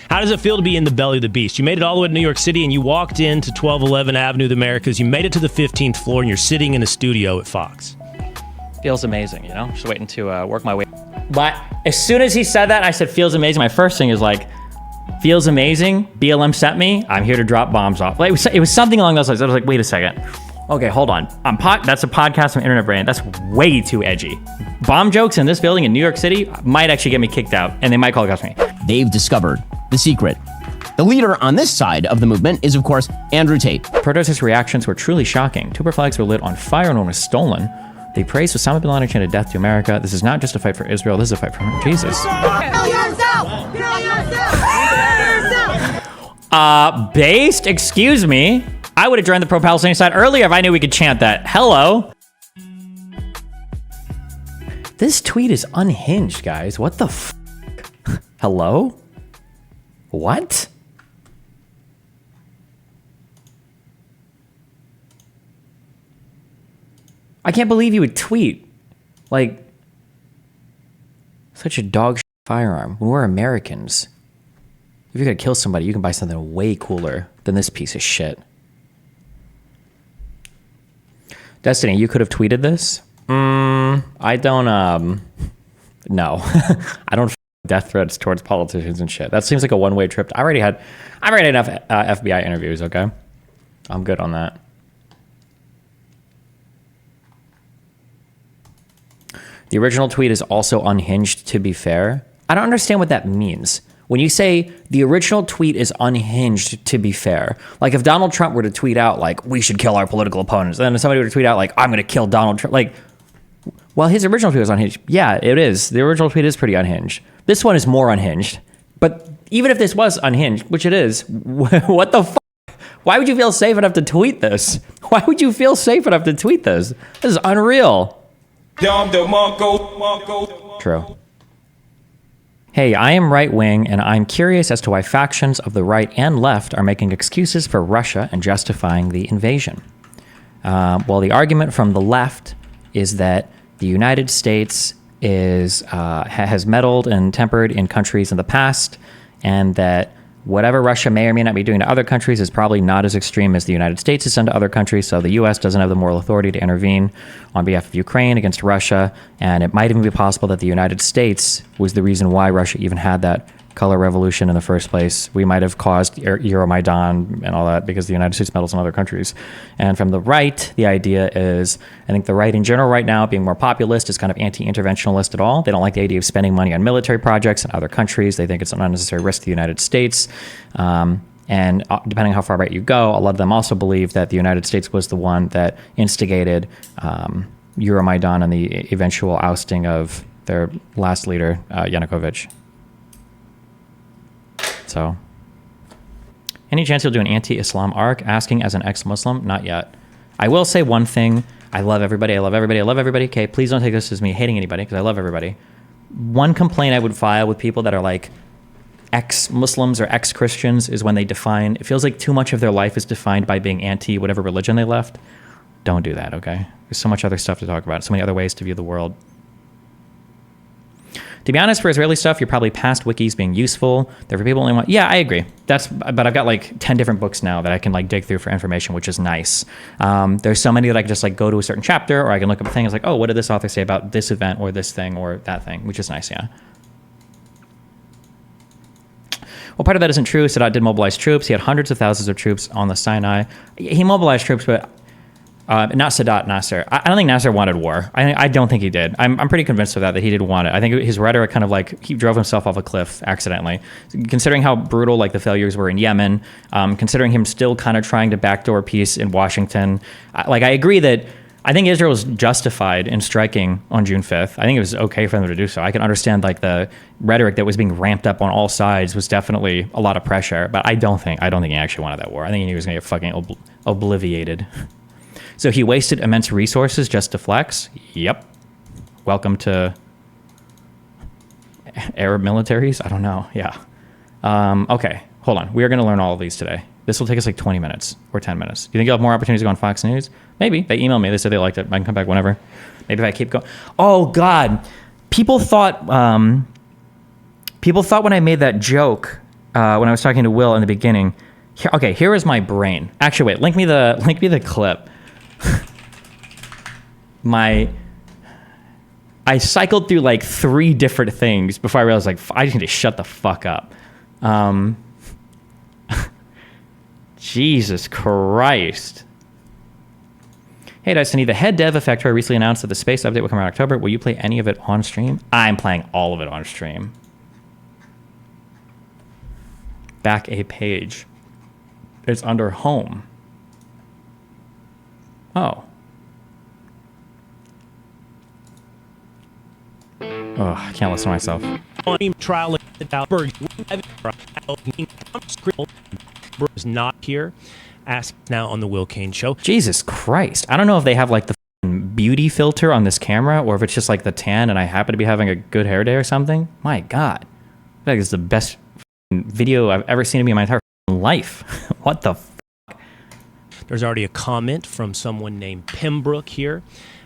How does it feel to be in the belly of the beast? You made it all the way to New York City, and you walked into 1211 Avenue of the Americas. You made it to the 15th floor, and you're sitting in a studio at Fox. Feels amazing, you know? Just waiting to work my way. But as soon as he said that, I said, feels amazing. My first thing is like, feels amazing. BLM sent me. I'm here to drop bombs off. Like, it was something along those lines. I was like, wait a second. Okay, hold on. That's a podcast from Internet Brain. That's way too edgy. Bomb jokes in this building in New York City might actually get me kicked out, and they might call it me. They've discovered the secret. The leader on this side of the movement is, of course, Andrew Tate. Protesters' reactions were truly shocking. Tuber flags were lit on fire and one was stolen. They praised Osama bin Laden chanted death to America. This is not just a fight for Israel, this is a fight for Jesus. Based? Excuse me? I would have joined the pro-Palestinian side earlier if I knew we could chant that. Hello? This tweet is unhinged, guys. What the f***? Hello? What? I can't believe you would tweet like such a dog shit firearm when we're Americans. If you're gonna kill somebody, you can buy something way cooler than this piece of shit. Destiny, you could have tweeted this. I don't, no. I don't death threats towards politicians and shit. That seems like a one-way trip. I already had enough FBI interviews, okay? I'm good on that. The original tweet is also unhinged, to be fair. I don't understand what that means. When you say the original tweet is unhinged, to be fair, like if Donald Trump were to tweet out like, we should kill our political opponents, and then if somebody were to tweet out like, I'm going to kill Donald Trump, like, well, his original tweet was unhinged. Yeah, it is. The original tweet is pretty unhinged. This one is more unhinged. But even if this was unhinged, which it is, what the fuck? Why would you feel safe enough to tweet this? Why would you feel safe enough to tweet this? This is unreal. True. Hey, I am right-wing, and I'm curious as to why factions of the right and left are making excuses for Russia and justifying the invasion. Well, the argument from the left is that the United States has meddled and tempered in countries in the past, and that whatever Russia may or may not be doing to other countries is probably not as extreme as the United States has done to other countries, so the U.S. doesn't have the moral authority to intervene on behalf of Ukraine against Russia, and it might even be possible that the United States was the reason why Russia even had that color revolution in the first place. We might have caused Euromaidan and all that because the United States meddles in other countries. And from the right, the idea is, I think the right in general right now, being more populist, is kind of anti-interventionalist at all. They don't like the idea of spending money on military projects in other countries. They think it's an unnecessary risk to the United States. And depending how far right you go, a lot of them also believe that the United States was the one that instigated Euromaidan and the eventual ousting of their last leader, Yanukovych. So, any chance you'll do an anti-Islam arc? Asking as an ex-Muslim? Not yet. I will say one thing. I love everybody. I love everybody. I love everybody. Okay, please don't take this as me hating anybody, because I love everybody. One complaint I would file with people that are like ex-Muslims or ex-Christians is when they define, it feels like too much of their life is defined by being anti-whatever religion they left. Don't do that, okay? There's so much other stuff to talk about, so many other ways to view the world. To be honest, for Israeli stuff, you're probably past wikis being useful. There for people only want. Yeah, I agree. But I've got like 10 different books now that I can like dig through for information, which is nice. There's so many that I can just like go to a certain chapter, or I can look up a thing. It's like, oh, what did this author say about this event or this thing or that thing, which is nice. Yeah. Well, part of that isn't true. Sadat did mobilize troops. He had hundreds of thousands of troops on the Sinai. He mobilized troops, but not Sadat, Nasser. I don't think Nasser wanted war. I don't think he did. I'm pretty convinced of that he did want it. I think his rhetoric kind of like, he drove himself off a cliff accidentally. Considering how brutal like the failures were in Yemen, considering him still kind of trying to backdoor peace in Washington, I agree that I think Israel was justified in striking on June 5th. I think it was okay for them to do so. I can understand like the rhetoric that was being ramped up on all sides was definitely a lot of pressure, but I don't think he actually wanted that war. I think he knew he was going to get fucking obliviated. So he wasted immense resources just to flex? Yep. Welcome to Arab militaries? I don't know. Yeah. Okay, hold on. We are going to learn all of these today. This will take us like 20 minutes or 10 minutes. Do you think you'll have more opportunities to go on Fox News? Maybe. They emailed me. They said they liked it. I can come back whenever. Maybe if I keep going. Oh, God. People thought when I made that joke when I was talking to Will in the beginning. Here is my brain. Actually, wait. Link me the clip. I cycled through like 3 different things before I realized like I just need to shut the fuck up. Jesus Christ. Hey Destiny, the head dev of Factory recently announced that the space update will come out in October. Will you play any of it on stream? I'm playing all of it on stream. Back a page. It's under home. Oh. Oh, I can't listen to myself. Trial is not here. Ask now on the Will Cain Show. Jesus Christ. I don't know if they have like the beauty filter on this camera or if it's just like the tan and I happen to be having a good hair day or something. My God. I feel like it's the best video I've ever seen of me in my entire life. What the fuck? There's already a comment from someone named Pembroke here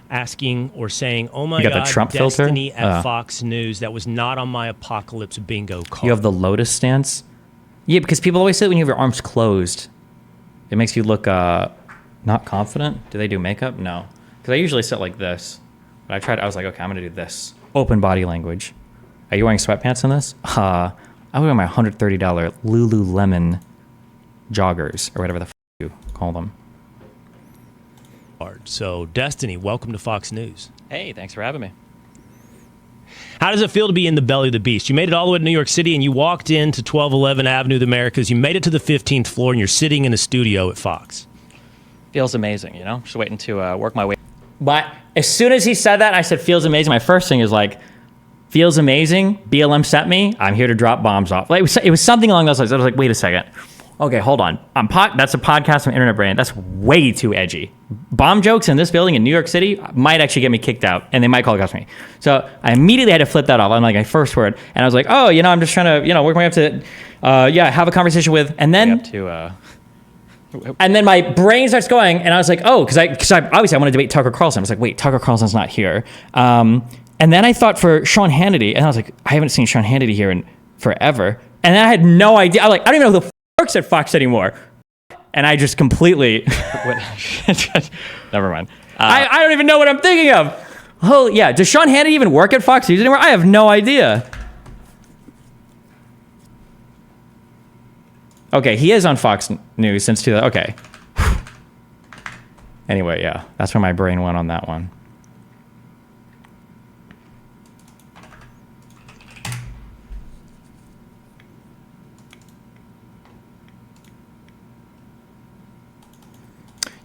asking or saying, oh my You got God, the Trump Destiny filter? at Fox News. That was not on my apocalypse bingo card. You have the lotus stance? Yeah, because people always say when you have your arms closed, it makes you look not confident. Do they do makeup? No. Because I usually sit like this. But I was like, okay, I'm going to do this. Open body language. Are you wearing sweatpants in this? I wear my $130 Lululemon joggers, or whatever the you call them. So, Destiny, welcome to Fox News. Hey, thanks for having me. How does it feel to be in the belly of the beast? You made it all the way to New York City, and you walked into 1211 Avenue of the Americas. You made it to the 15th floor, and you're sitting in a studio at Fox. Feels amazing, you know? Just waiting to work my way. But as soon as he said that, I said, feels amazing. My first thing is like, feels amazing. BLM sent me. I'm here to drop bombs off. Like, it was something along those lines. I was like, wait a second. Okay, hold on. That's a podcast from Internet Brand. That's way too edgy. Bomb jokes in this building in New York City might actually get me kicked out, and they might call the cops on me. So I immediately had to flip that off. I'm like, my first word. And I was like, oh, I'm just trying to, work my way up to, have a conversation with, and then... And then my brain starts going, and I was like, oh, because I obviously I want to debate Tucker Carlson. I was like, wait, Tucker Carlson's not here. And then I thought for Sean Hannity, and I was like, I haven't seen Sean Hannity here in forever. And then I had no idea. I was like, I don't even know who the works at Fox anymore. And I just completely, never mind. I don't even know what I'm thinking of. Oh yeah, does Sean Hannity even work at Fox News anymore? I have no idea. Okay, he is on Fox News since 2000. Okay. Anyway, yeah, that's where my brain went on that one.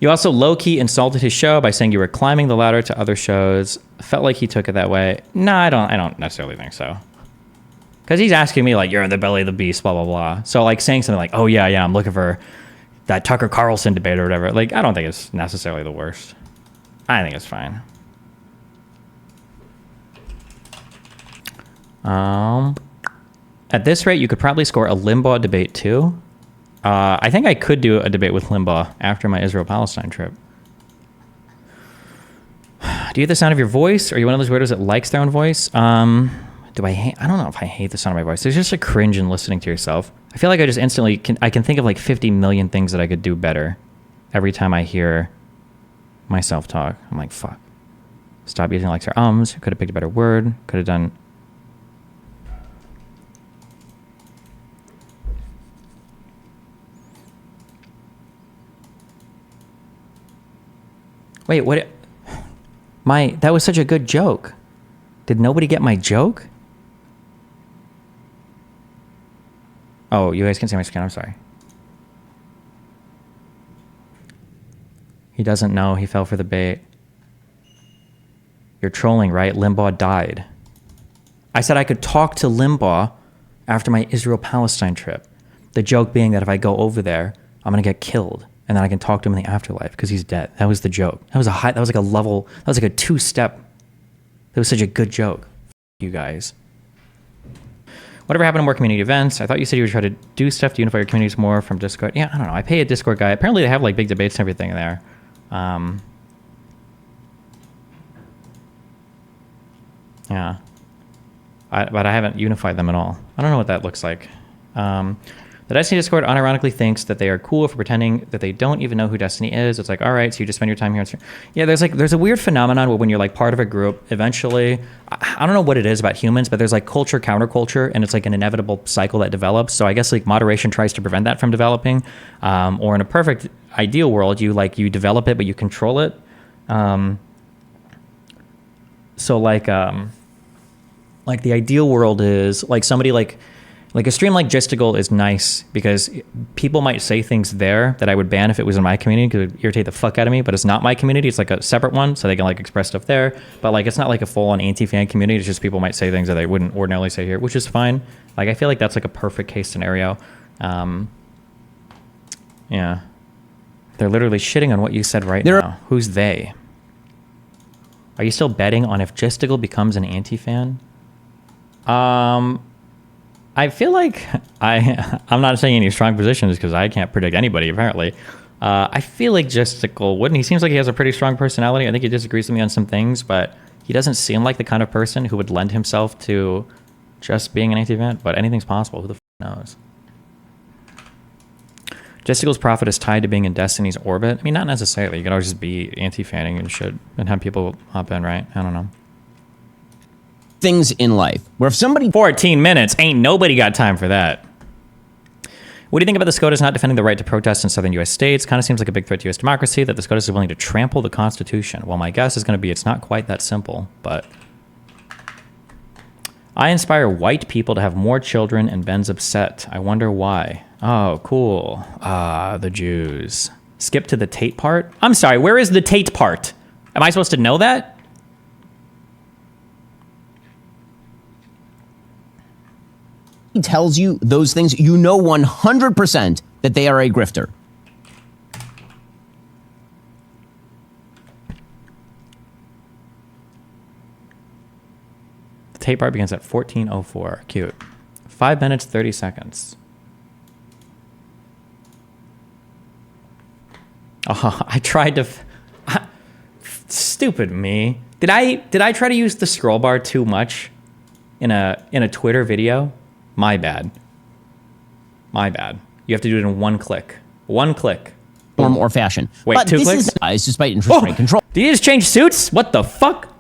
You also low-key insulted his show by saying you were climbing the ladder to other shows. Felt like he took it that way. No, I don't necessarily think so. Because he's asking me, like, you're in the belly of the beast, blah, blah, blah. So, like, saying something like, oh, yeah, I'm looking for that Tucker Carlson debate or whatever. Like, I don't think it's necessarily the worst. I think it's fine. At this rate, you could probably score a Limbaugh debate, too. I think I could do a debate with Limbaugh after my Israel-Palestine trip. Do you hate the sound of your voice? Are you one of those weirdos that likes their own voice? I don't know if I hate the sound of my voice. There's just a cringe in listening to yourself. I feel like I just instantly I can think of like 50 million things that I could do better every time I hear myself talk. I'm like, fuck. Stop using likes or ums. Could have picked a better word. Could have done... Wait, what? That was such a good joke. Did nobody get my joke? Oh, you guys can see my screen. I'm sorry. He doesn't know. He fell for the bait. You're trolling, right? Limbaugh died. I said I could talk to Limbaugh after my Israel-Palestine trip. The joke being that if I go over there, I'm going to get killed. And then I can talk to him in the afterlife because he's dead. That was the joke. That was like a 2-step. That was such a good joke. You guys. Whatever happened to more community events? I thought you said you would try to do stuff to unify your communities more from Discord. Yeah, I don't know. I pay a Discord guy. Apparently they have like big debates and everything there. Yeah. But I haven't unified them at all. I don't know what that looks like. The Destiny Discord unironically thinks that they are cool for pretending that they don't even know who Destiny is. It's like, all right, so you just spend your time here. Yeah, there's a weird phenomenon where when you're like part of a group, eventually, I don't know what it is about humans, but there's like culture, counterculture, and it's like an inevitable cycle that develops. So I guess like moderation tries to prevent that from developing. Or in a perfect ideal world, you develop it, but you control it. So like the ideal world is like somebody like a stream like Gisticle is nice because people might say things there that I would ban if it was in my community because it would irritate the fuck out of me, but it's not my community. It's like a separate one, so they can like express stuff there. But like it's not like a full-on anti-fan community. It's just people might say things that they wouldn't ordinarily say here, which is fine. Like I feel like that's like a perfect case scenario. Yeah. They're literally shitting on what you said right now. Who's they? Are you still betting on if Gisticle becomes an anti-fan? I feel like I'm not saying any strong positions because I can't predict anybody, apparently. I feel like Gisticle wouldn't. He seems like he has a pretty strong personality. I think he disagrees with me on some things, but he doesn't seem like the kind of person who would lend himself to just being an anti-fan, but anything's possible. Who the f knows? Gisticle's profit is tied to being in Destiny's orbit. I mean, not necessarily. You could always just be anti-fanning and shit and have people hop in, right? I don't know. Things in life where if somebody 14 minutes ain't nobody got time for that. What do you think about the SCOTUS not defending the right to protest in southern U.S. states? Kind of seems like a big threat to U.S. democracy that the SCOTUS is willing to trample the Constitution. Well, my guess is going to be it's not quite that simple, but I inspire white people to have more children and Ben's upset. I wonder why. Oh, cool. The Jews. Skip to the Tate part? I'm sorry, where is the Tate part? Am I supposed to know that? He tells you those things, you know 100% that they are a grifter. The Tate part begins at 14:04. Cute. 5 minutes, 30 seconds. Oh, I tried to... Stupid me. Did I try to use the scroll bar too much in a Twitter video? My bad. My bad. You have to do it in one click. One click. Form or fashion. Wait, but 2 this clicks? is despite interest rate control. Did you just change suits? What the fuck?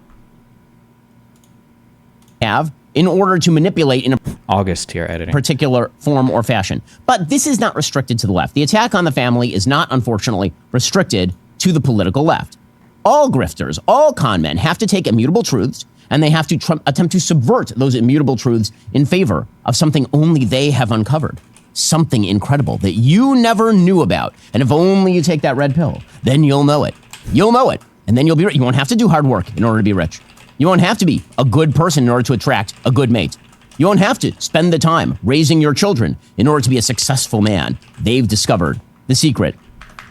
Have in order to manipulate in a August here editing. particular form or fashion. But this is not restricted to the left. The attack on the family is not, unfortunately, restricted to the political left. All grifters, all con men have to take immutable truths and they have to attempt to subvert those immutable truths in favor of something only they have uncovered. Something incredible that you never knew about. And if only you take that red pill, then you'll know it. You'll know it. And then you'll be rich. You won't have to do hard work in order to be rich. You won't have to be a good person in order to attract a good mate. You won't have to spend the time raising your children in order to be a successful man. They've discovered the secret.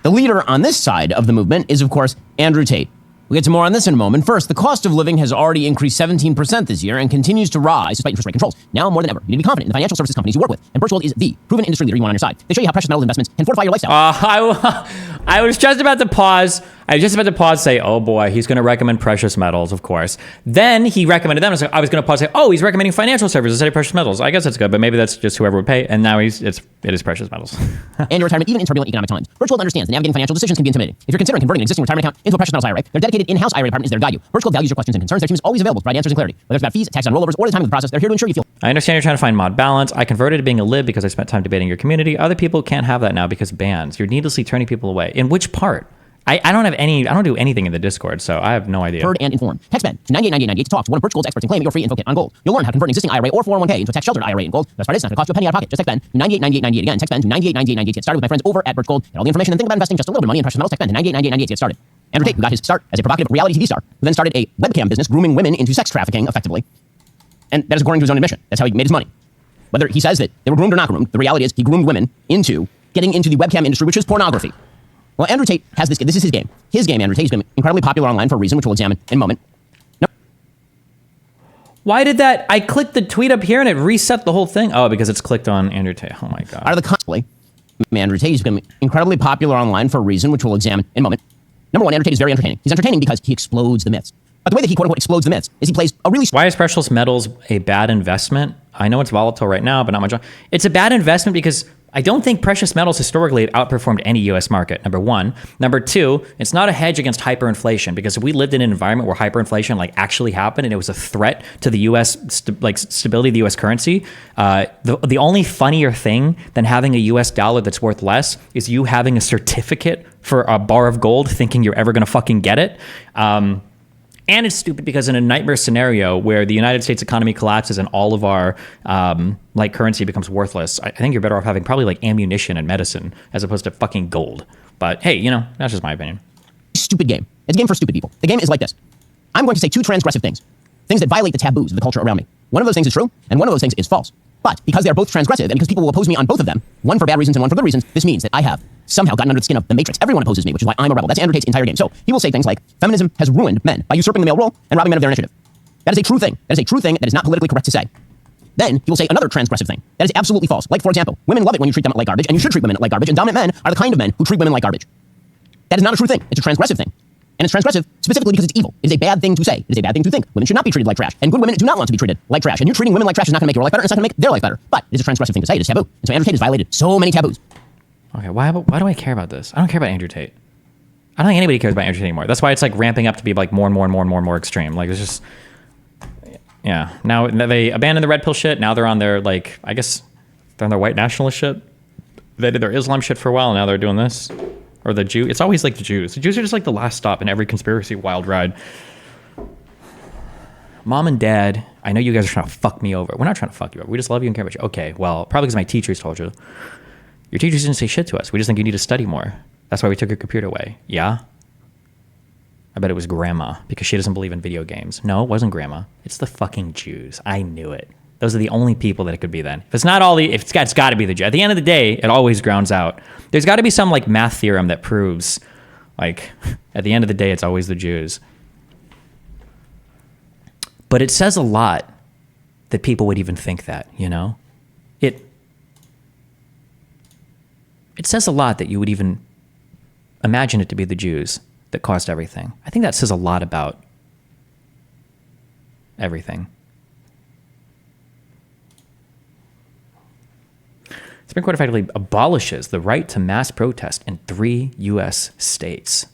The leader on this side of the movement is, of course, Andrew Tate. We'll get to more on this in a moment. First, the cost of living has already increased 17% this year and continues to rise despite interest rate controls. Now more than ever, you need to be confident in the financial services companies you work with. And Birchgold is the proven industry leader you want on your side. They show you how precious metals investments can fortify your lifestyle. I was just about to pause. I was just about to pause and say, oh boy, he's going to recommend precious metals, of course. Then he recommended them. I was going to pause and say, oh, he's recommending financial services instead of precious metals. I guess that's good, but maybe that's just whoever would pay. And now it is precious metals. And your retirement, even in turbulent economic times. Birchgold understands that navigating financial decisions can be intimidating. If you're considering converting an existing retirement account into a precious metals IRA, their dedicated in-house IRA department is there to guide you. Birchgold values your questions and concerns. Their team is always available to provide answers and clarity. Whether it's about fees, tax on rollovers, or the time of the process, they're here to ensure you feel. I understand you're trying to find mod balance. I converted to being a lib because I spent time debating your community. Other people can't have that now because bans. You're needlessly turning people away. In which part? I don't do anything in the Discord, so I have no idea. Heard and informed. Text Ben to 989898 to talk to one of Birchgold's experts and claim your free info kit on gold. You'll learn how to convert an existing IRA or 401k into a tax-sheltered IRA in gold. Best part is not going to cost you a penny out of pocket. Just text Ben to 989898 again. Text Ben to 989898 to get started with my friends over at Birchgold. Get all the information and think about investing just a little bit of money in precious metals. Text Ben to 989898 to get started. Andrew Tate, who got his start as a provocative reality TV star, who then started a webcam business grooming women into sex trafficking effectively. And that is according to his own admission. That's how he made his money. Whether he says that they were groomed or not groomed, the reality is he groomed women into getting into the webcam industry, which is pornography. Well, Andrew Tate has this. This is his game. His game, Andrew Tate, has been incredibly popular online for a reason, which we'll examine in a moment. No. Why did that? I clicked the tweet up here and it reset the whole thing. Oh, because it's clicked on Andrew Tate. Oh my God. Out of the cosplay, Andrew Tate has been incredibly popular online for a reason, which we'll examine in a moment. Number one, Andrew Tate is very entertaining. He's entertaining because he explodes the myths. But the way that he quote unquote explodes the myths is he plays a really Why is precious metals a bad investment? I know it's volatile right now, but not much. It's a bad investment because I don't think precious metals historically have outperformed any U.S. market, number one. Number two, it's not a hedge against hyperinflation, because if we lived in an environment where hyperinflation like actually happened and it was a threat to the U.S. Stability of the U.S. currency, the only funnier thing than having a U.S. dollar that's worth less is you having a certificate for a bar of gold thinking you're ever going to fucking get it. And it's stupid because in a nightmare scenario where the United States economy collapses and all of our like currency becomes worthless, I think you're better off having probably like ammunition and medicine as opposed to fucking gold. But hey, you know, that's just my opinion. stupid game. It's a game for stupid people. The game is like this. I'm going to say two transgressive things that violate the taboos of the culture around me. One of those things is true, and one of those things is false. But because they are both transgressive, and because people will oppose me on both of them, one for bad reasons and one for good reasons, this means that I have somehow gotten under the skin of the Matrix. Everyone opposes me, which is why I'm a rebel. That's Andrew Tate's entire game. So he will say things like, feminism has ruined men by usurping the male role and robbing men of their initiative. That is a true thing. That is a true thing that is not politically correct to say. Then he will say another transgressive thing. That is absolutely false. Like, for example, women love it when you treat them like garbage, and you should treat women like garbage, and dominant men are the kind of men who treat women like garbage. That is not a true thing. It's a transgressive thing. And it's transgressive specifically because it's evil. It is a bad thing to say. It is a bad thing to think. Women should not be treated like trash. And good women do not want to be treated like trash. And you treating women like trash is not going to make your life better, and it's not going to make their life better. But it is a transgressive thing to say. It is taboo. And so Andrew Tate has violated so many taboos. Okay, why do I care about this? I don't care about Andrew Tate. I don't think anybody cares about Andrew Tate anymore. That's why it's like ramping up to be like more and more and more and more and more extreme. Like it's just, yeah. Now they abandoned the red pill shit. Now they're on their like, I guess they're on their white nationalist shit. They did their Islam shit for a while. And now they're doing this. Or the Jew. It's always like the Jews. The Jews are just like the last stop in every conspiracy wild ride. Mom and Dad, I know you guys are trying to fuck me over. We're not trying to fuck you over. We just love you and care about you. Okay, well, probably because my teachers told you. Your teachers didn't say shit to us. We just think you need to study more. That's why we took your computer away. Yeah? I bet it was Grandma, because she doesn't believe in video games. No, it wasn't Grandma. It's the fucking Jews. I knew it. Those are the only people that it could be then. If it's not all the, it's got to be the Jews. At the end of the day, it always grounds out. There's got to be some like math theorem that proves, like, at the end of the day, it's always the Jews. But it says a lot that people would even think that, you know? It says a lot that you would even imagine it to be the Jews that caused everything. I think that says a lot about everything. Supreme Court effectively abolishes the right to mass protest in 3 U.S. states.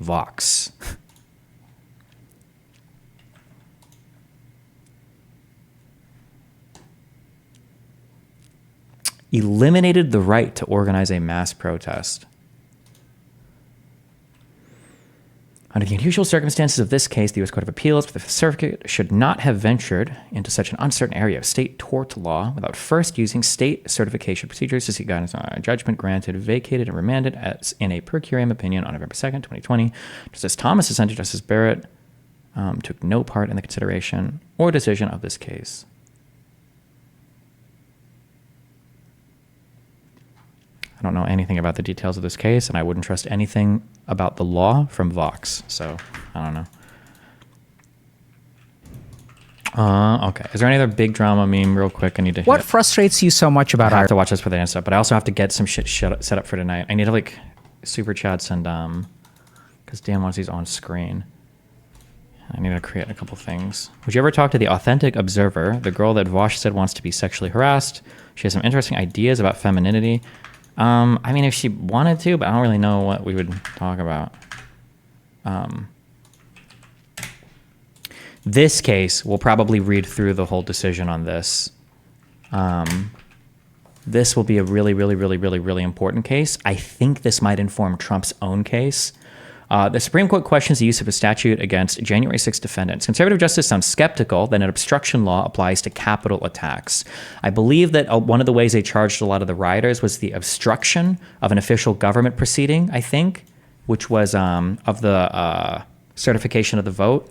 Vox. Eliminated the right to organize a mass protest. Under the unusual circumstances of this case, the U.S. Court of Appeals for the Fifth Circuit should not have ventured into such an uncertain area of state tort law without first using state certification procedures to seek guidance on a judgment granted, vacated, and remanded as in a per curiam opinion on November 2nd, 2020. Justice Thomas assented. Justice Barrett took no part in the consideration or decision of this case. I don't know anything about the details of this case, and I wouldn't trust anything about the law from Vox. So, I don't know. Okay. Is there any other big drama meme real quick I need to hit? What frustrates you so much about I have our... to watch this for the end stuff, but I also have to get some shit set up for tonight. I need to, like, super chats and, because Dan wants these on screen. I need to create a couple things. Would you ever talk to the authentic observer, the girl that Vosh said wants to be sexually harassed? She has some interesting ideas about femininity. I mean, if she wanted to, but I don't really know what we would talk about. This case, we'll probably read through the whole decision on this. This will be a really, really, really, really, really important case. I think this might inform Trump's own case. The Supreme Court questions the use of a statute against January 6 defendants. Conservative justice sounds skeptical that an obstruction law applies to capital attacks. I believe that one of the ways they charged a lot of the rioters was the obstruction of an official government proceeding, I think, which was of the certification of the vote.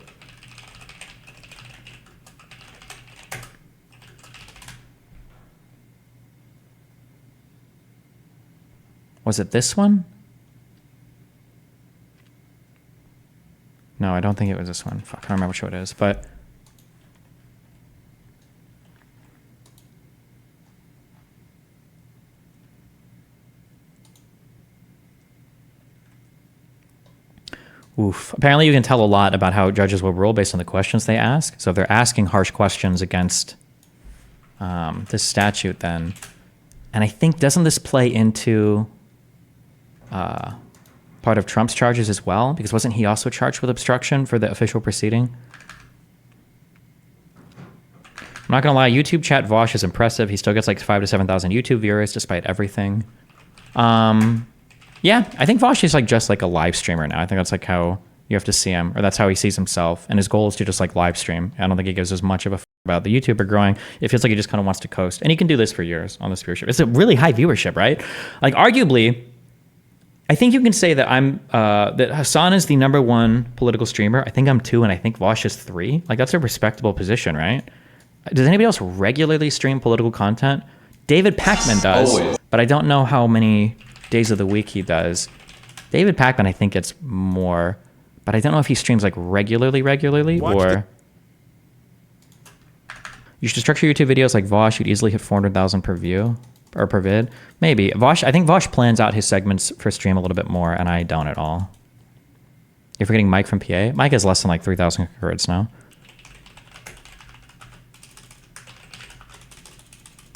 Was it this one? No, I don't think it was this one. Fuck, I don't remember which one it is, but... Oof. Apparently you can tell a lot about how judges will rule based on the questions they ask. So if they're asking harsh questions against this statute, then, and I think, doesn't this play into part of Trump's charges as well? Because wasn't he also charged with obstruction for the official proceeding? I'm not gonna lie, YouTube chat Vosh is impressive. He still gets like 5,000 to 7,000 YouTube viewers despite everything. Yeah, I think Vosh is like just like a live streamer now. I think that's like how you have to see him, or that's how he sees himself. And his goal is to just like live stream. I don't think he gives as much of a about the YouTuber growing. It feels like he just kind of wants to coast, and he can do this for years on this viewership. It's a really high viewership, right? Like arguably, I think you can say that that Hassan is the #1 political streamer. I think I'm 2, and I think Vosh is 3. Like that's a respectable position, right? Does anybody else regularly stream political content? David Pakman does, always. But I don't know how many days of the week he does. David Pakman, I think, gets more, but I don't know if he streams like regularly, or... You should structure YouTube videos like Vosh. You'd easily hit 400,000 per view, or per vid. Maybe. Vosh, I think Vosh plans out his segments for stream a little bit more, and I don't at all. You're forgetting Mike from PA? Mike has less than like 3,000 concurrents now.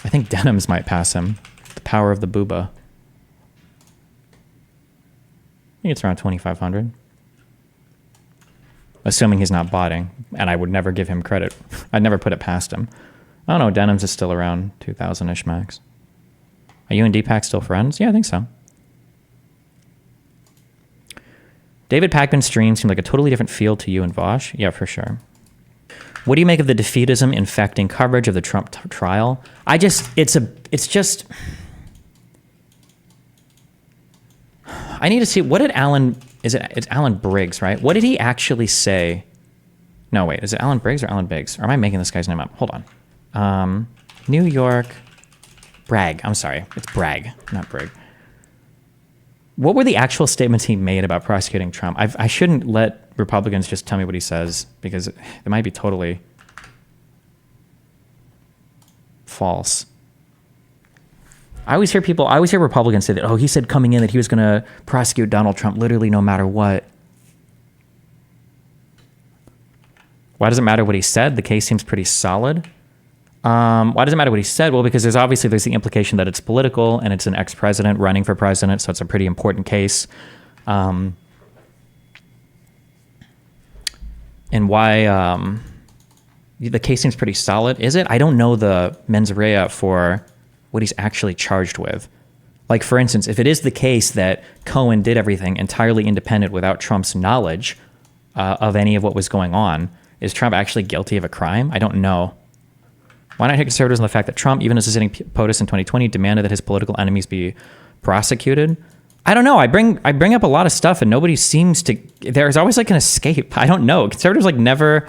I think Denims might pass him. The power of the booba. I think it's around 2,500. Assuming he's not botting, and I would never give him credit. I'd never put it past him. I don't know, Denims is still around 2,000-ish max. Are you and Deepak still friends? Yeah, I think so. David Pakman's stream seemed like a totally different feel to you and Vosh. Yeah, for sure. What do you make of the defeatism infecting coverage of the Trump trial? It's just... I need to see, what did Alan... It's Alan Briggs, right? What did he actually say? No, wait, is it Alan Briggs or Alan Biggs? Or am I making this guy's name up? Hold on. New York... Bragg, I'm sorry. It's Bragg, not Brigg. What were the actual statements he made about prosecuting Trump? I shouldn't let Republicans just tell me what he says, because it might be totally false. I always hear Republicans say that, oh, he said coming in that he was going to prosecute Donald Trump literally no matter what. Why does it matter what he said? The case seems pretty solid. Why does it matter what he said? Well, because there's the implication that it's political and it's an ex-president running for president, so it's a pretty important case. And why the case seems pretty solid. Is it? I don't know the mens rea for what he's actually charged with. Like, for instance, if it is the case that Cohen did everything entirely independent without Trump's knowledge of any of what was going on, is Trump actually guilty of a crime? I don't know. Why not hit conservatives on the fact that Trump, even as a sitting POTUS in 2020, demanded that his political enemies be prosecuted? I don't know. I bring up a lot of stuff and nobody seems to... There's always like an escape. I don't know. Conservatives like never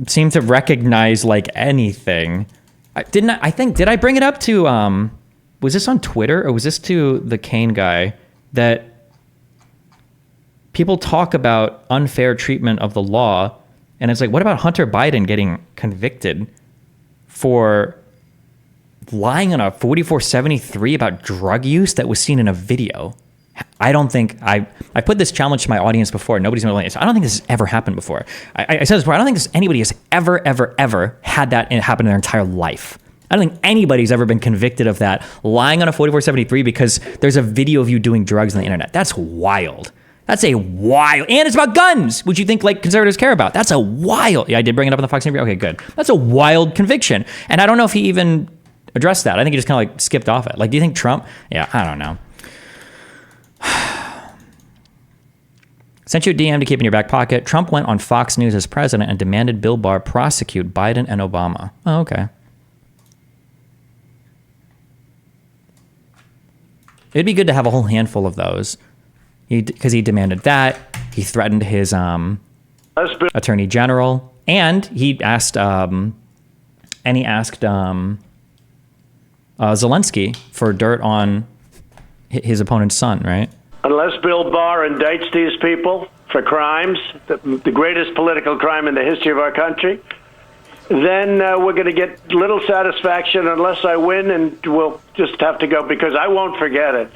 seem to recognize like anything. Did I bring it up to... was this on Twitter or was this to the Cain guy that people talk about unfair treatment of the law, and it's like, what about Hunter Biden getting convicted for lying on a 4473 about drug use that was seen in a video? I don't think I put this challenge to my audience before. Nobody's really. I don't think this has ever happened before. I said this before. I don't think anybody has ever had that happen in their entire life. I don't think anybody's ever been convicted of that, lying on a 4473 because there's a video of you doing drugs on the internet. That's wild. That's a wild, and it's about guns, which you think like conservatives care about. That's a wild. Yeah, I did bring it up in the Fox interview. Okay, good. That's a wild conviction, and I don't know if he even addressed that. I think he just kind of like skipped off it. Like, do you think Trump? Yeah, I don't know. Sent you a DM to keep in your back pocket. Trump went on Fox News as president and demanded Bill Barr prosecute Biden and Obama. Oh, okay. It'd be good to have a whole handful of those. Because he demanded that. He threatened his attorney general. And he asked Zelensky for dirt on his opponent's son, right? Unless Bill Barr indicts these people for crimes, the greatest political crime in the history of our country, then we're going to get little satisfaction unless I win, and we'll just have to go, because I won't forget it.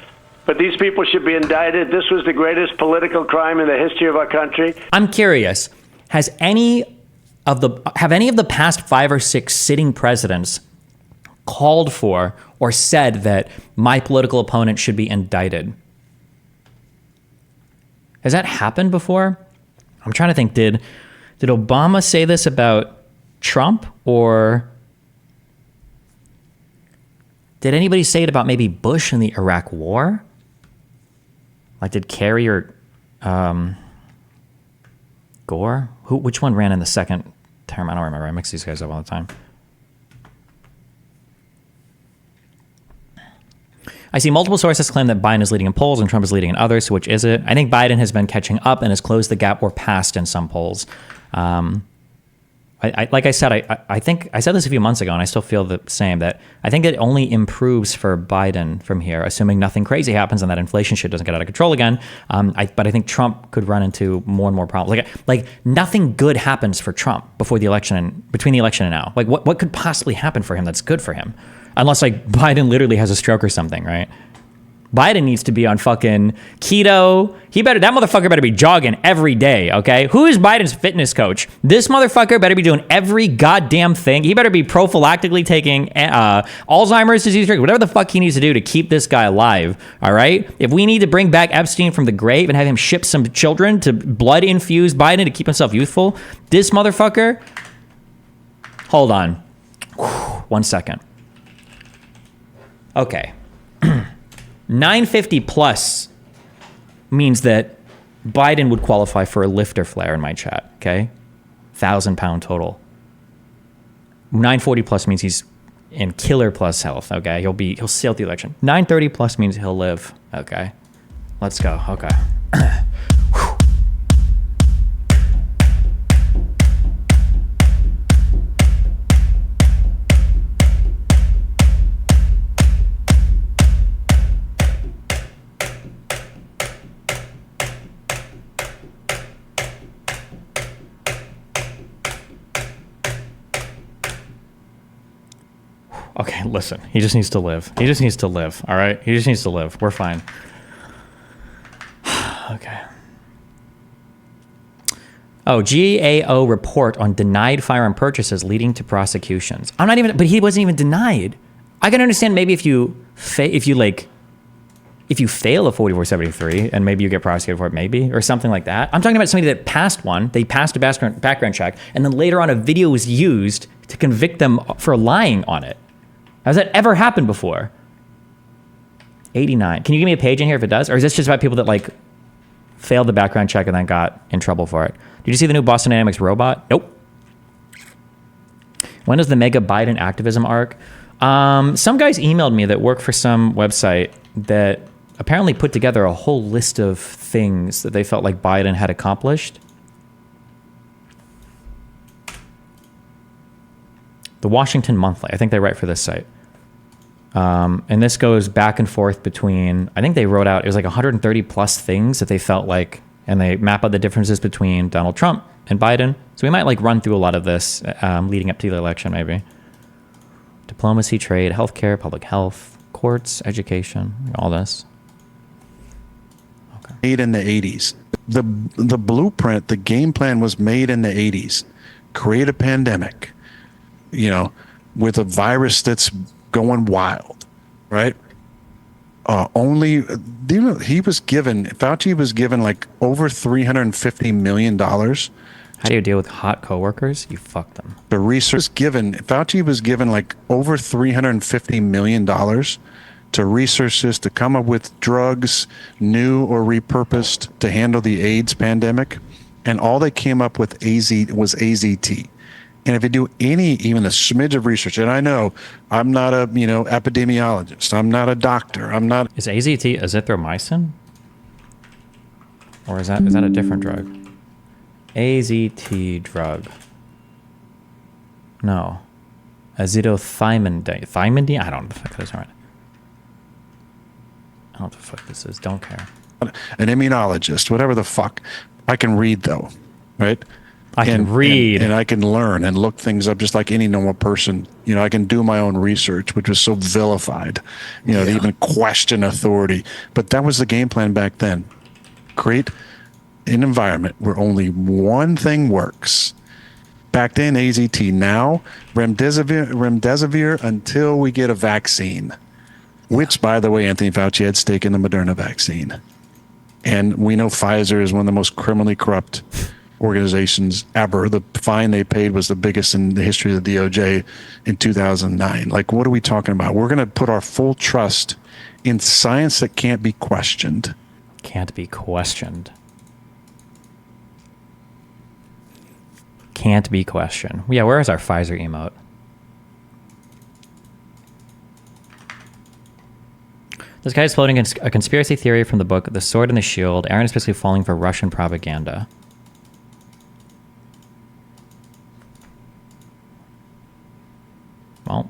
But these people should be indicted. This was the greatest political crime in the history of our country. I'm curious, have any of the past 5 or 6 sitting presidents called for or said that my political opponent should be indicted? Has that happened before? I'm trying to think, did Obama say this about Trump, or did anybody say it about maybe Bush in the Iraq War? Like, did Kerry or Gore? Which one ran in the second term? I don't remember. I mix these guys up all the time. I see multiple sources claim that Biden is leading in polls and Trump is leading in others. So which is it? I think Biden has been catching up and has closed the gap or passed in some polls. Like I said, I think I said this a few months ago, and I still feel the same, that I think it only improves for Biden from here, assuming nothing crazy happens and that inflation shit doesn't get out of control again. But I think Trump could run into more and more problems. Like nothing good happens for Trump before the election and between the election and now. Like what could possibly happen for him that's good for him? Unless like Biden literally has a stroke or something, right? Biden needs to be on fucking keto. That motherfucker better be jogging every day, okay? Who is Biden's fitness coach? This motherfucker better be doing every goddamn thing. He better be prophylactically taking Alzheimer's disease, whatever the fuck he needs to do to keep this guy alive, all right? If we need to bring back Epstein from the grave and have him ship some children to blood-infuse Biden to keep himself youthful, this motherfucker... Hold on. 1 second. Okay. 950 plus means that Biden would qualify for a lifter flare in my chat, okay? 1,000-pound total. 940 plus means he's in killer plus health, okay? He'll sail the election. 930 plus means he'll live, okay? Let's go, okay. Okay, listen. He just needs to live. He just needs to live, all right? He just needs to live. We're fine. Okay. Oh, GAO report on denied firearm purchases leading to prosecutions. But he wasn't even denied. I can understand maybe if you fail a 4473 and maybe you get prosecuted for it, maybe, or something like that. I'm talking about somebody that passed one. They passed a background check, and then later on a video was used to convict them for lying on it. Has that ever happened before? 89. Can you give me a page in here if it does? Or is this just about people that like failed the background check and then got in trouble for it? Did you see the new Boston Dynamics robot? Nope. When does the mega Biden activism arc? Some guys emailed me that work for some website that apparently put together a whole list of things that they felt like Biden had accomplished. The Washington Monthly. I think they write for this site. And this goes back and forth between, I think they wrote out, it was like 130 plus things that they felt like, and they map out the differences between Donald Trump and Biden. So we might like run through a lot of this leading up to the election, maybe. Diplomacy, trade, healthcare, public health, courts, education, all this. Okay. Made in the 80s. The blueprint, the game plan was made in the 80s. Create a pandemic, with a virus that's going wild, right? Fauci was given like over $350 million. How do you deal with hot coworkers? You fuck them. The research Fauci was given like over $350 million to research this, to come up with drugs, new or repurposed, to handle the AIDS pandemic. And all they came up with was AZT. And if you do even a smidge of research, and I know I'm not a, epidemiologist, I'm not a doctor, I'm not. Is AZT azithromycin? Or is that a different drug? AZT drug. No. Azithromycin. Thymidine? I don't know what the fuck that is. Right. I don't know what the fuck this is. Don't care. An immunologist, whatever the fuck. I can read though, right? I can read. And I can learn and look things up just like any normal person. You know, I can do my own research, which was so vilified, you know, to even question authority. But that was the game plan back then. Create an environment where only one thing works. Back then, AZT. Now, remdesivir until we get a vaccine. Which, by the way, Anthony Fauci had stake in the Moderna vaccine. And we know Pfizer is one of the most criminally corrupt organizations ever. The fine they paid was the biggest in the history of the DOJ in 2009. Like, what are we talking about? We're going to put our full trust in science that can't be questioned. Can't be questioned. Can't be questioned. Yeah, where is our Pfizer emote? This guy is floating a conspiracy theory from the book The Sword and the Shield. Aaron is basically falling for Russian propaganda. Well.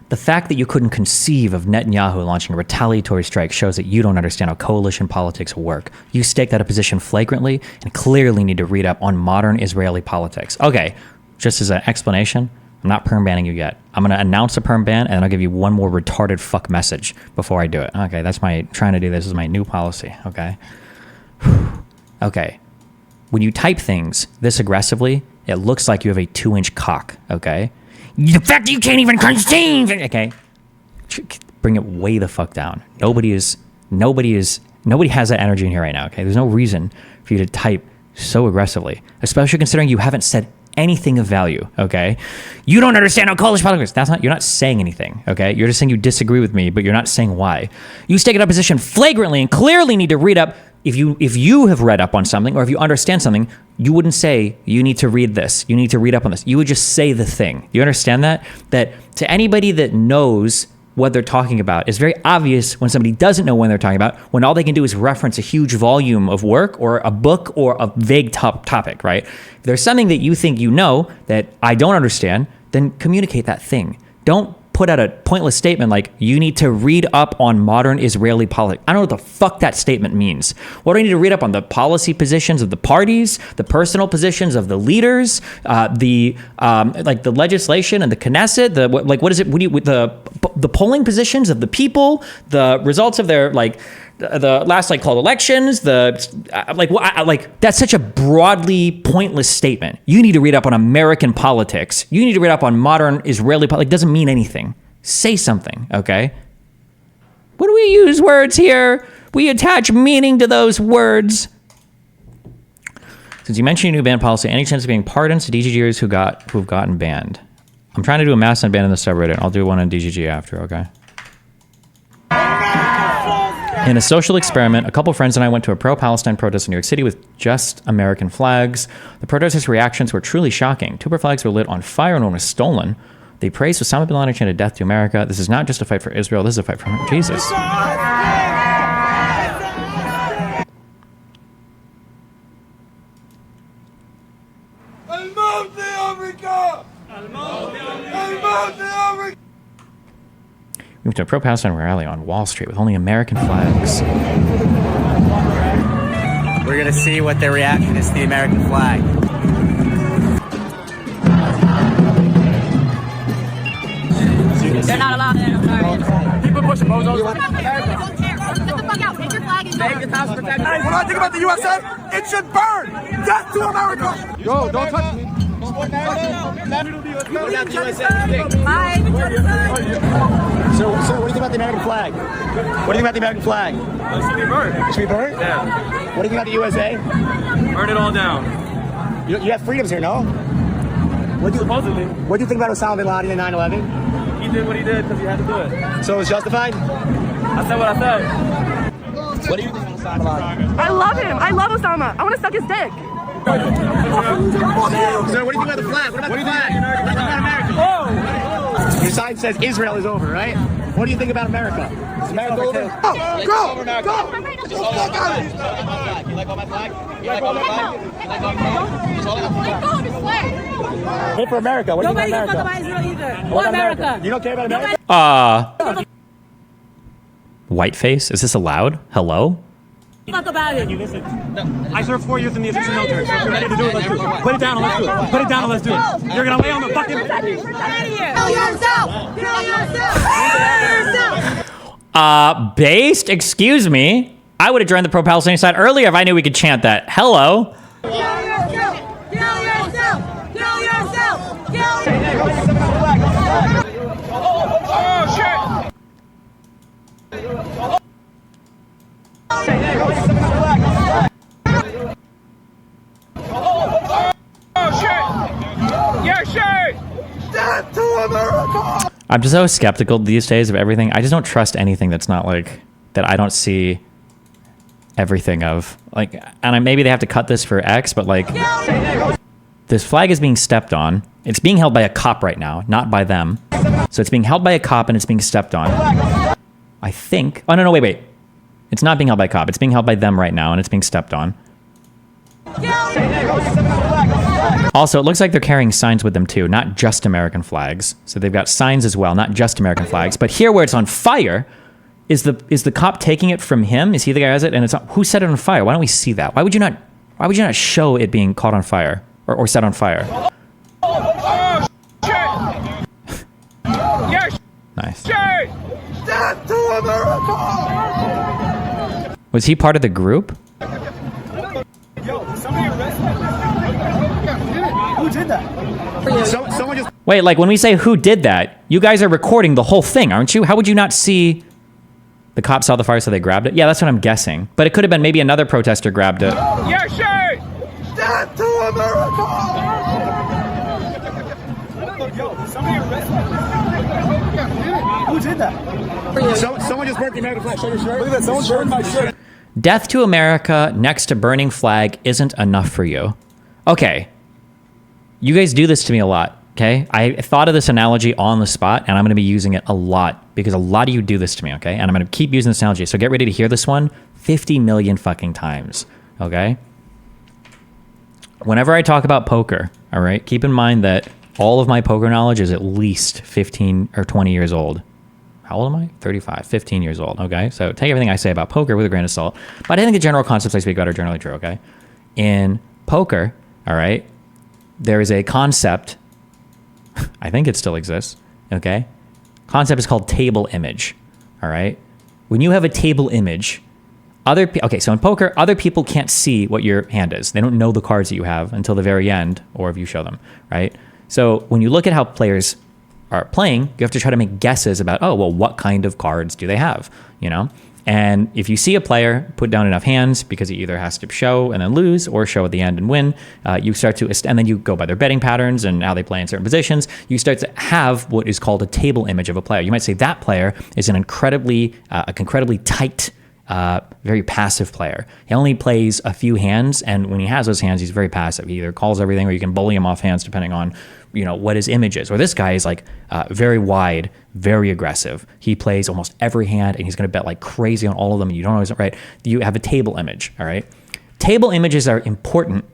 The fact that you couldn't conceive of Netanyahu launching a retaliatory strike shows that you don't understand how coalition politics work. You stake that position flagrantly and clearly need to read up on modern Israeli politics. Okay, just as an explanation, I'm not perm banning you yet. I'm going to announce a perm ban, and then I'll give you one more retarded fuck message before I do it. Okay, that's my trying to do this is my new policy, okay? Okay. When you type things this aggressively, it looks like you have a 2-inch cock, okay? The fact that you can't even conceive, okay? Bring it way the fuck down. Nobody has that energy in here right now, okay? There's no reason for you to type so aggressively, especially considering you haven't said anything of value, okay? You don't understand how college politics. You're not saying anything, okay? You're just saying you disagree with me, but you're not saying why. You stake it up position flagrantly and clearly need to read up. If you have read up on something or if you understand something, you wouldn't say, you need to read this. You need to read up on this. You would just say the thing. You understand that? That to anybody that knows what they're talking about, it's very obvious when somebody doesn't know what they're talking about, when all they can do is reference a huge volume of work or a book or a vague topic, right? If there's something that you think you know that I don't understand, then communicate that thing. Don't put out a pointless statement like, you need to read up on modern Israeli politics. I don't know what the fuck that statement means. What do I need to read up on? The policy positions of the parties, the personal positions of the leaders, the legislation and the Knesset, the polling positions of the people, the results of their the last called elections, that's such a broadly pointless statement. You need to read up on American politics. You need to read up on modern Israeli politics. It doesn't mean anything. Say something, okay? When we use words here, we attach meaning to those words. Since you mentioned your new ban policy, any chance of getting pardons to DGGers who've gotten banned? I'm trying to do a mass ban in the subreddit. I'll do one on DGG after, okay? In a social experiment, a couple friends and I went to a pro-Palestine protest in New York City with just American flags. The protesters' reactions were truly shocking. Two flags were lit on fire and one was stolen. They praised Osama bin Laden chanted death to America. This is not just a fight for Israel. This is a fight for Jesus. We went to a pro-Palestine rally on Wall Street with only American flags. We're going to see what their reaction is to the American flag. They're not allowed in. I'm sorry. People pushing bozos. Get the fuck out. Take your flag and When I think about the USA, it should burn. Death to America. Yo, don't touch me. Bye. So what do you think about the American flag? What do you think about the American flag? It should be burned. It should be burnt? Yeah. What do you think about the USA? Burn it all down. You have freedoms here, no? Supposedly. What do you think about Osama bin Laden and 9/11? He did what he did because he had to do it. So it was justified? I said what I said. What do you think about Osama bin Laden? I love him. I love Osama. I want to suck his dick. So what do you think about the flag? What about the flag? What about America? Your sign says Israel is over, right? What do you think about America? Is America over? Go! Go! You like all my flag? Hate for America. What do you think Nobody about can fuck America? about Israel either. What Or about America. You don't care about America? Whiteface? Is this allowed? Hello? Fuck about it. Listen, I served 4 years in the Egyptian military, so if you're ready to do it, let's do it. Put it down and let's do it. Put it down and let's do it. You're gonna lay on the fucking... Based? Excuse me? I would have joined the pro-Palestinian side earlier if I knew we could chant that. Hello? I'm just so skeptical these days of everything. I just don't trust anything that's not like, that I don't see everything of. Like, and maybe they have to cut this for X, but like, this flag is being stepped on. It's being held by a cop right now, not by them. So it's being held by a cop and it's being stepped on. I think. Oh, no, wait. It's not being held by a cop. It's being held by them right now and it's being stepped on. Also, it looks like they're carrying signs with them too, not just American flags. So they've got signs as well, not just American flags. But here where it's on fire, is the cop taking it from him? Is he the guy who has it? And it's who set it on fire? Why don't we see that? Why would you not show it being caught on fire or set on fire? Nice. Was he part of the group? Who did that? Someone just... Wait, like when we say who did that, you guys are recording the whole thing, aren't you? How would you not see the cops saw the fire so they grabbed it? Yeah, that's what I'm guessing. But it could have been maybe another protester grabbed it. Your shirt! Death to America! Somebody Who did that? Someone just burnt the American flag. Show your shirt. Look at that. Someone burned my shirt. Death to America next to burning flag isn't enough for you. Okay. You guys do this to me a lot, okay? I thought of this analogy on the spot, and I'm going to be using it a lot because a lot of you do this to me, okay? And I'm going to keep using this analogy. So get ready to hear this one 50 million fucking times, okay? Whenever I talk about poker, all right, keep in mind that all of my poker knowledge is at least 15 or 20 years old. How old am I? 35, 15 years old, okay? So take everything I say about poker with a grain of salt. But I think the general concepts I speak about are generally true, okay? In poker, all right, there is a concept, I think it still exists, okay? Concept is called table image, all right? When you have a table image, so in poker, other people can't see what your hand is. They don't know the cards that you have until the very end, or if you show them, right? So when you look at how players are playing, you have to try to make guesses about, oh, well, what kind of cards do they have, you know? And if you see a player put down enough hands, because he either has to show and then lose or show at the end and win, you start to, and then you go by their betting patterns and how they play in certain positions, you start to have what is called a table image of a player. You might say that player is an incredibly tight, very passive player. He only plays a few hands, and when he has those hands, he's very passive. He either calls everything or you can bully him off hands depending on, you know, what his image is. Or this guy is like very wide, very aggressive. He plays almost every hand and he's going to bet like crazy on all of them, and you don't always, right? You have a table image, all right? Table images are important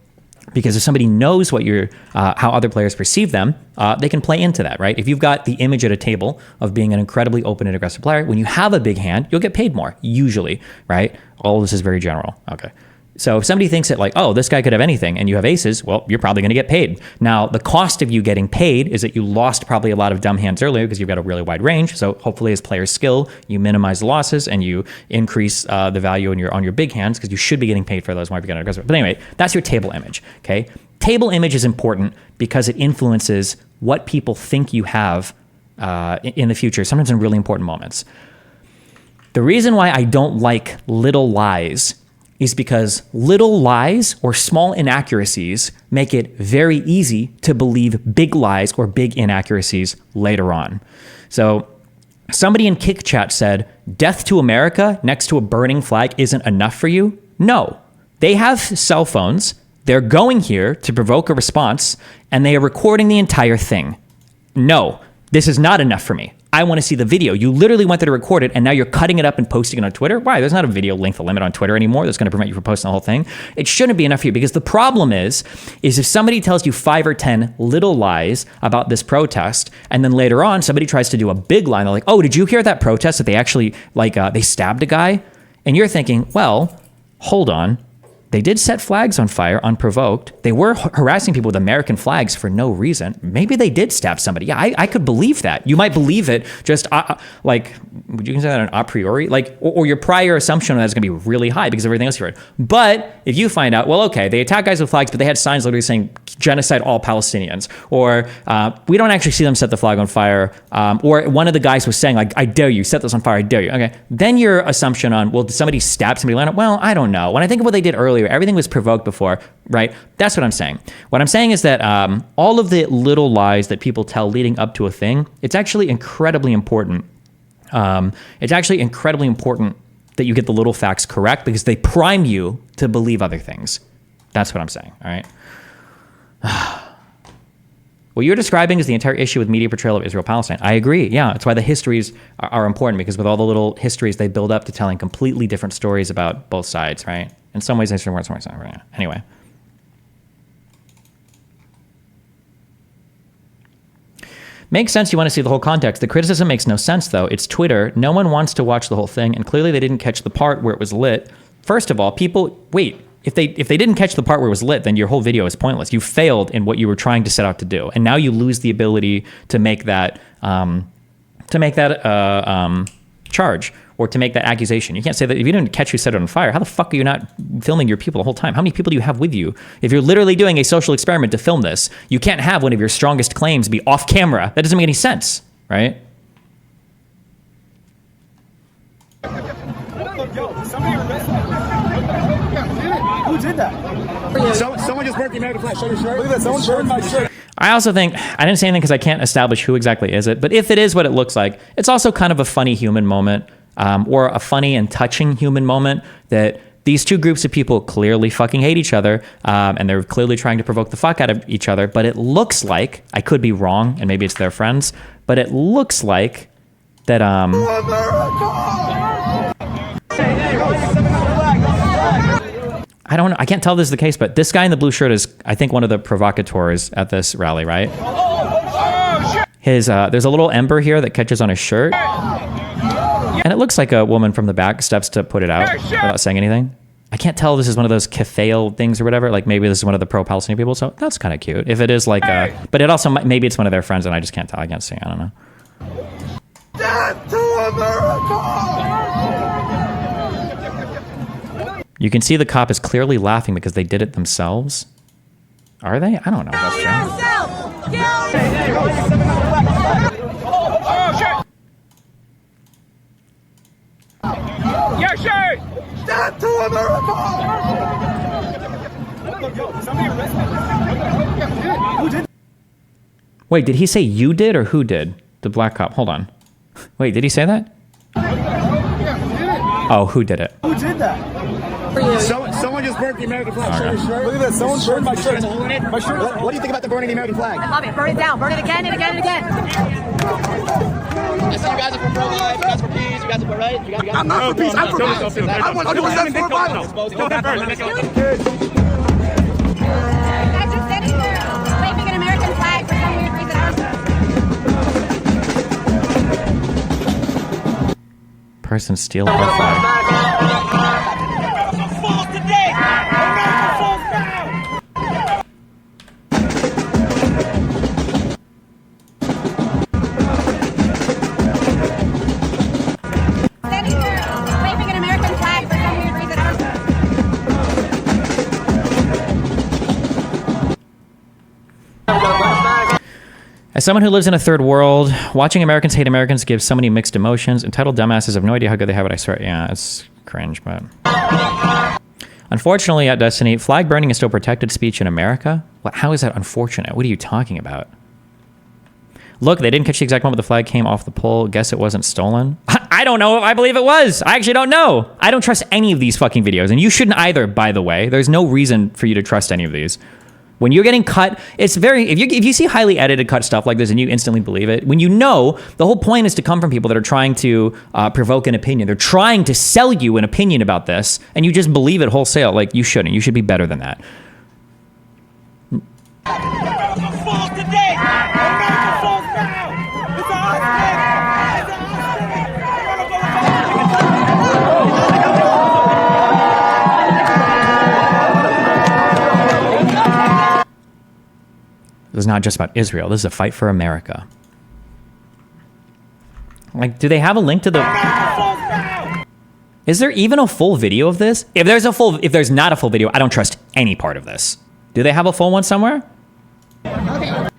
because if somebody knows what how other players perceive them, they can play into that, right? If you've got the image at a table of being an incredibly open and aggressive player, when you have a big hand, you'll get paid more, usually, right? All of this is very general, okay? So if somebody thinks that like, oh, this guy could have anything and you have aces, well, you're probably going to get paid. Now, the cost of you getting paid is that you lost probably a lot of dumb hands earlier because you've got a really wide range. So hopefully as player skill, you minimize the losses and you increase the value on your big hands because you should be getting paid for those more if you get aggressive. But anyway, that's your table image, okay? Table image is important because it influences what people think you have in the future, sometimes in really important moments. The reason why I don't like little lies is because little lies or small inaccuracies make it very easy to believe big lies or big inaccuracies later on. So somebody in Kick Chat said, death to America next to a burning flag isn't enough for you. No, they have cell phones. They're going here to provoke a response and they are recording the entire thing. No, this is not enough for me. I want to see the video. You literally went there to record it, and now you're cutting it up and posting it on Twitter. Why? There's not a video length limit on Twitter anymore that's going to prevent you from posting the whole thing. It shouldn't be enough for you, because the problem is if somebody tells you 5 or 10 little lies about this protest, and then later on somebody tries to do a big lie, and they're like, oh, did you hear that protest that they actually, they stabbed a guy? And you're thinking, well, hold on. They did set flags on fire unprovoked. They were harassing people with American flags for no reason. Maybe they did stab somebody. Yeah, I could believe that. You might believe it just would you consider that an a priori? Or your prior assumption on that is going to be really high because of everything else you heard. But if you find out, well, okay, they attacked guys with flags, but they had signs literally saying genocide all Palestinians, or we don't actually see them set the flag on fire, or one of the guys was saying, like, I dare you, set this on fire, I dare you. Okay, then your assumption on, well, did somebody stab somebody? Well, I don't know. When I think of what they did earlier, everything was provoked before, right? That's what I'm saying. What I'm saying is that all of the little lies that people tell leading up to a thing, it's actually incredibly important. It's actually incredibly important that you get the little facts correct, because they prime you to believe other things. That's what I'm saying, all right? What you're describing is the entire issue with media portrayal of Israel-Palestine. I agree, yeah. That's why the histories are important, because with all the little histories, they build up to telling completely different stories about both sides, right? In some ways, they should work. Anyway. Makes sense you want to see the whole context. The criticism makes no sense, though. It's Twitter. No one wants to watch the whole thing, and clearly they didn't catch the part where it was lit. First of all, if they didn't catch the part where it was lit, then your whole video is pointless. You failed in what you were trying to set out to do, and now you lose the ability to make that charge, or to make that accusation. You can't say that if you didn't catch who set it on fire, how the fuck are you not filming your people the whole time? How many people do you have with you? If you're literally doing a social experiment to film this, you can't have one of your strongest claims be off camera. That doesn't make any sense, right? Who did that? Someone just burnt the American flag. Show your shirt. Look at that. Someone burned my shirt. I also think, I didn't say anything because I can't establish who exactly is it, but if it is what it looks like, it's also kind of a funny human moment, or a funny and touching human moment, that these two groups of people clearly fucking hate each other, and they're clearly trying to provoke the fuck out of each other, but it looks like, I could be wrong, and maybe it's their friends, but it looks like that, I don't know. I can't tell if this is the case, but this guy in the blue shirt is, I think, one of the provocateurs at this rally, right? There's a little ember here that catches on his shirt, and it looks like a woman from the back steps to put it out without saying anything. I can't tell if this is one of those Cathale things or whatever. Like, maybe this is one of the pro-Palestinian people, so that's kind of cute. If it is like but it also, maybe it's one of their friends, and I just can't tell. I can't see. I don't know. Death to America! You can see the cop is clearly laughing because they did it themselves. Are they? I don't know if that's true. Your shirt! Death to America! Who did? Wait, did he say you did or who did? The black cop. Hold on. Wait, did he say that? Oh, who did it? Who did that? Someone just burnt the American flag. Show your shirt. Look at that. Someone burned my shirt. My shirt. What do you think about the burning the American flag? I love it. Burn it down. Burn it again and again and again. I see you guys are for pro-life, you guys are for peace, you guys are for right. I'm not for peace. I'm for violence. I want 100% for violence. You guys are sitting there waving an American flag for some weird reason. Person stealing our flag. As someone who lives in a third world, watching Americans hate Americans gives so many mixed emotions. Entitled dumbasses have no idea how good they have it, I swear. Yeah, it's cringe, but... Unfortunately, at Destiny, flag burning is still protected speech in America? How is that unfortunate? What are you talking about? Look, they didn't catch the exact moment the flag came off the pole. Guess it wasn't stolen? I don't know if I believe it was. I actually don't know. I don't trust any of these fucking videos, and you shouldn't either, by the way. There's no reason for you to trust any of these. When you're getting cut, it's very, if you see highly edited cut stuff like this and you instantly believe it, when you know the whole point is to come from people that are trying to provoke an opinion. They're trying to sell you an opinion about this and you just believe it wholesale. Like you shouldn't. You should be better than that. This is not just about Israel. This is a fight for America. Like, do they have a link to the... Is there even a full video of this? If there's not a full video, I don't trust any part of this. Do they have a full one somewhere? Okay.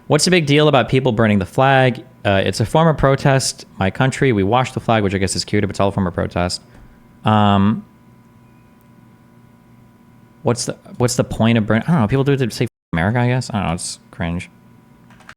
What's the big deal about people burning the flag? It's a form of protest. My country, we wash the flag, which I guess is cute, but it's all a form of protest. What's the point of burning? I don't know. People do it to say America, I guess. I don't know. It's cringe.